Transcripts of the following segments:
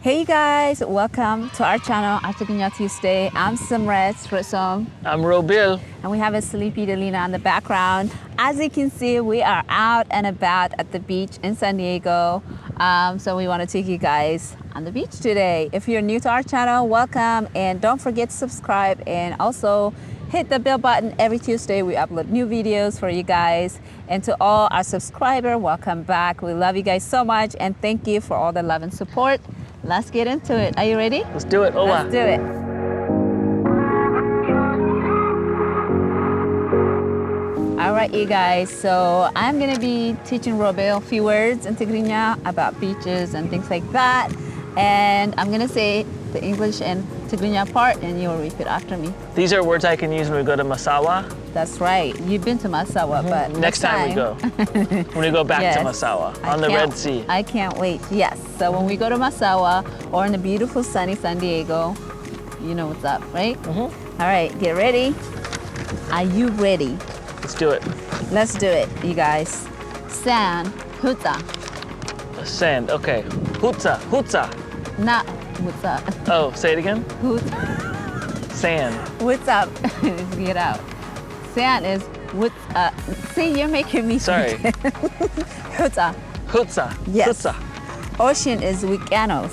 Hey guys, welcome to our channel, Tigrinya Tuesday. I'm Semret Russom. I'm Robil. And we have a sleepy Delina in the background. As you can see, we are out and about at the beach in San Diego. So we want to take you guys on the beach today. If you're new to our channel, welcome. And don't forget to subscribe and also hit the bell button. Every Tuesday, we upload new videos for you guys. And to all our subscribers, welcome back. We love you guys so much. And thank you for all the love and support. Let's get into it. Are you ready? Let's do it. Let's do it. All right, you guys. So I'm going to be teaching Robil a few words in Tigrinya about beaches and things like that. And I'm going to say the English and Tigrinya part, and you'll repeat after me. These are words I can use when we go to Masawa. That's right. You've been to Masawa, but next time we go. When we go back Yes. to Masawa on the Red Sea. I can't wait. Yes. So when we go to Masawa or in the beautiful sunny San Diego, you know what's up, right? All right, get ready. Are you ready? Let's do it. Let's do it, you guys. Sand, huta. Sand. Okay. Hutsa. Hutsa. Not what's up. Oh, say it again. Huta. Sand. What's up? Get out. Sand is what's up. See, you're making me Sorry. Huta. Hutsa. Yes. Hutsa. Ocean is Wikanos.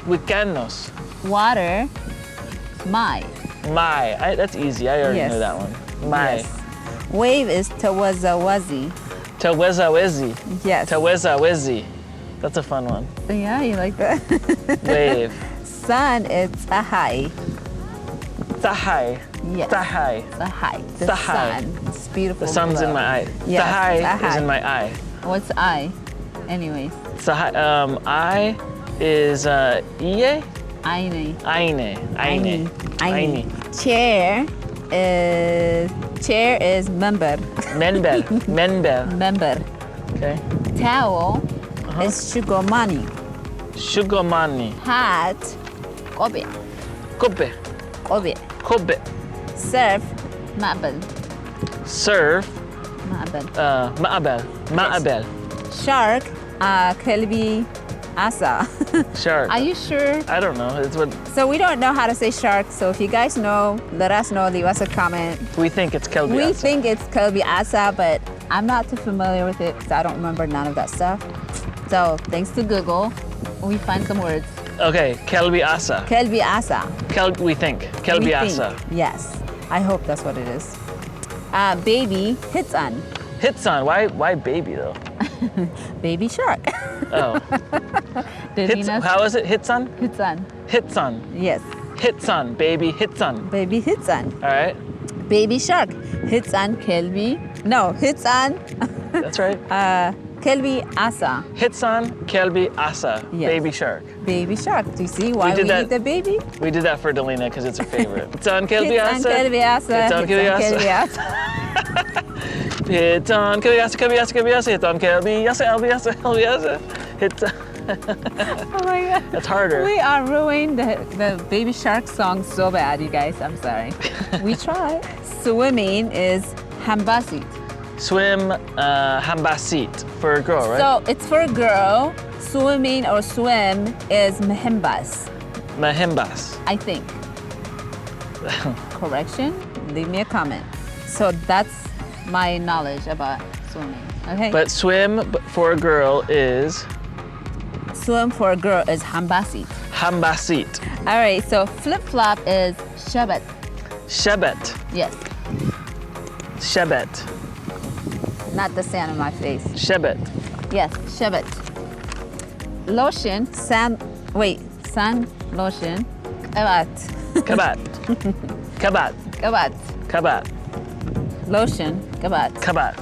Wikanos. Water, mai. Mai. That's easy. I already Yes. know that one. Mai. Yes. Wave is tawazawazi. Tawezawezi. Yes. Tawezawezi. That's a fun one. Yeah, you like that? Wave. Sun is Sahai. Sahai. Yes. Sahai. Sahai. The Sahai. sun. It's beautiful. The sun's in glow. my eye. Yes, Sahai is Sahai. in my eye. What's I? Anyways. Sahai. I is iye. Aine. Aine. Aine. Aine. Chair is member. Menbel. Menbel. Member. Okay. Towel is shugomani. Shugamani. Hat, kobe. Kobe. Kobe. Kobe. Surf, ma'bel. Surf. Ma'bel. Ma'abel. Ma'abel. Shark, kelbi asa. Shark. Are you sure? I don't know. It's what So we don't know how to say shark. So if you guys know, let us know. Leave us a comment. we think it's Kelby. We think it's kelbi asa, but I'm not too familiar with it because I don't remember none of that stuff. So thanks to Google, we find some words. Okay. Kelby Asa. Kelbi asa. We think. Kelby We Asa. think. Yes. I hope that's what it is. Baby hitsan. Hitson. Why baby though? Baby shark. Oh. How is it? Hitson? Hitsan. Hitson. Yes. Hitson. Baby Hitson. Baby hitsan. All right. Baby shark. Hitsan kelbi. No, hitsan. That's right. Kelbi asa. Hitson. Kelby Asa. Yes. Baby shark. Baby shark. Do you see why we did that. need the baby? We did that for Delina because it's her favorite. It's on Kelby Hitsan Asa. kelbi asa. It's on Kelby Kelbi Asa. asa. Hit on Kelby Asa. Kelby Asa. Kelby Asa. Hit on Kelby Asa. Kelby Asa. Kelby Asa. Hit. Oh my God. That's harder. We are ruining the baby shark song so bad, you guys. I'm sorry. We try. Swimming is hambasit. Swim. Hambasit for a girl, right? So it's for a girl. Swimming or swim is mehimbas, Mahimbas. I think. Correction? Leave me a comment. So that's my knowledge about swimming. Okay. But swim for a girl is swim for a girl is hambasit. hambasit. All right. So flip flop is shabat. Shebet. Yes. Shebet. Not the sand on my face. Shebet. Yes. Shabat. Lotion. Sun lotion. Kabat. Kabat. Kabat. Kabat. Kabat. Lotion. Kabat. Kabat.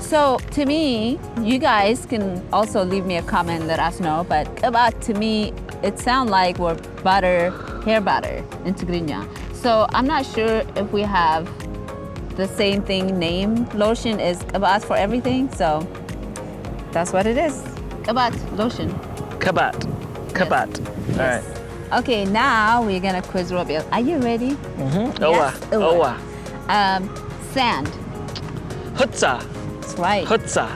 So to me, you guys can also leave me a comment, let us know. But kabat to me, it sounds like we're butter, hair butter in Tigrinya. So I'm not sure if we have the same thing name. Lotion is kabat for everything. So that's what it is. Kabat, lotion. Kabat. Kabat. All right. Okay, now we're gonna quiz Robil. Are you ready? Owa. Yes. Owa. Sand. Hutsa. That's right. Hutsa.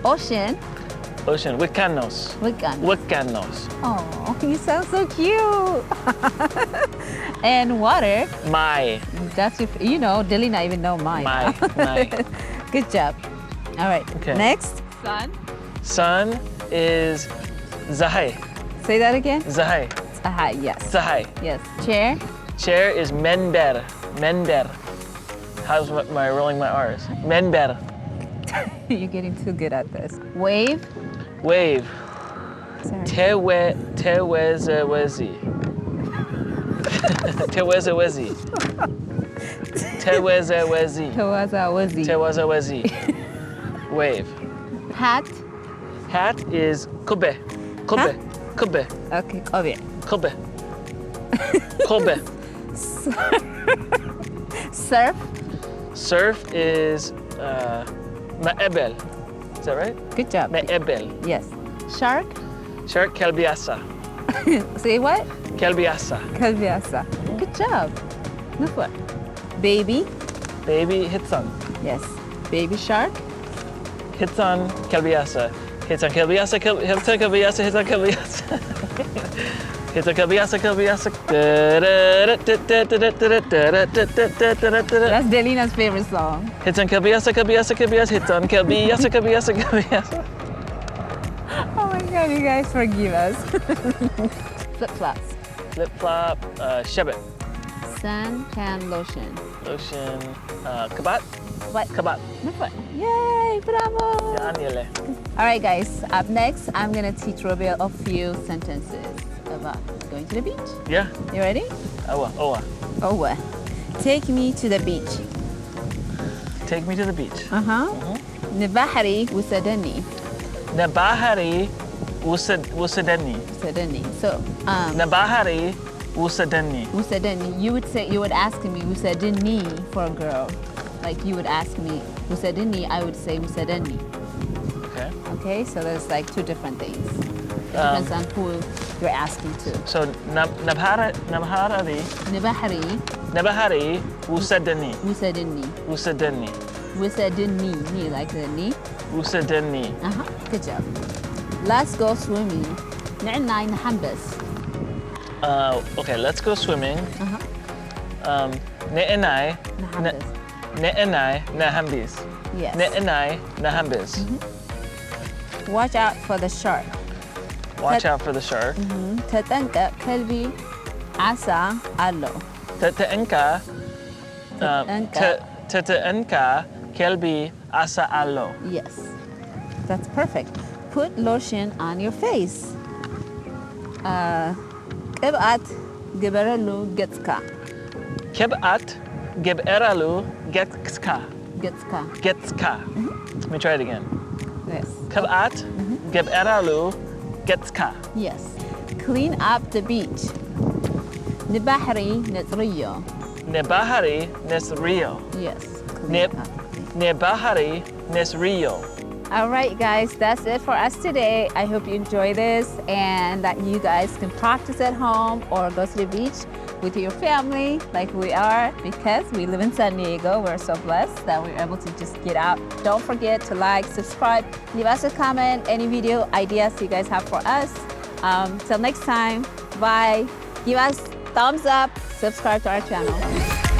Ocean. Ocean. Wikanos. Wigan. Wikanos. Oh, you sound so cute. And water. Mai. That's your, you know, Delina even know mine. Mai. Good job. All right. Okay. Next. Sun. Sun is Zahai. Say that again. Zahai. Aha, yes. Zahai. Yes. Chair. Chair is Menber. Menber. How's my rolling my R's? Menber. You're getting too good at this. Wave. Wave. Sorry. Tewezewezi. Tewezewezi. Tewezewezi. Tawazawezi. Tewezewezi. Wave. Hat. Hat is Kobe. Kobe. Kobe. Okay, Kobe. Kobe. Kobe. Surf. Surf is Ma'ebel. Is that right? Good job. Ma'ebel. Yes. Shark. Shark Kelbiasa. Say what? Kelbiasa. Kalviasa. Good job. Good one. Baby. Baby Hitson. Yes. Baby shark. Hitson Kelbiasa. Hitson Kelbiasa. Hitson Kelbiasa. Hitson Kelbiasa. Hitson Kelbiasa. Kelbiasa. That's Delina's favorite song. Hitson Kelbiasa. Kelbiasa. Kelbiasa. Hitson Kelbiasa. Kelbiasa. Kelbiasa. Oh my God, you guys forgive us. Flip flops. Flip flop. Shebet. Sun tan lotion. Lotion. Kabat. What? Kabat. Good one. Yay! Bravo! Yan yele. All right, guys. Up next, I'm gonna teach Robel a few sentences about going to the beach. Yeah. You ready? Owa. Owa. Oh, what? Take me to the beach. Take me to the beach. Nibahari wusadani. Nabahari Wusadeni. Wusadani. So, Nabahari Wusadeni. wusadani. You would ask me wusadani for a girl. Like you would ask me wusadani, I would say wusadani. Okay. Okay, so there's like two different things. It depends on who you're asking to. So Nabahari Nibahari Wusadeni. wusadani. Wusadeni. Wusadani, me like the knee. Wusadeni. Good job. Let's go swimming. نعنا نحبس. Okay, let's go swimming. Ne'enai نحبس. Ne'enai Nahambis. Yes. Ne'enai Nahambis. Watch out for the shark. Watch out for the shark. تتنقى كلبي عسى علو. Teteenka Teteenka Kelbi Asa Allo. Yes. That's perfect. Put lotion on your face. قبعت جبرلو جتسكا. Kebat Geberalu Getska. جتسكا. Getska. Let me try it again. Yes. Kebat Geberalu Getska. Yes. Clean up the beach. نبحري نطريو. Nebahari Nesrio. Yes. Ne- Clean up. Nebahari Nesrio. All right, guys, that's it for us today. I hope you enjoy this and that you guys can practice at home or go to the beach with your family like we are, because we live in San Diego. We're so blessed that we're able to just get out. Don't forget to like, subscribe, leave us a comment, any video ideas you guys have for us. Till next time, bye. Give us thumbs up, subscribe to our channel.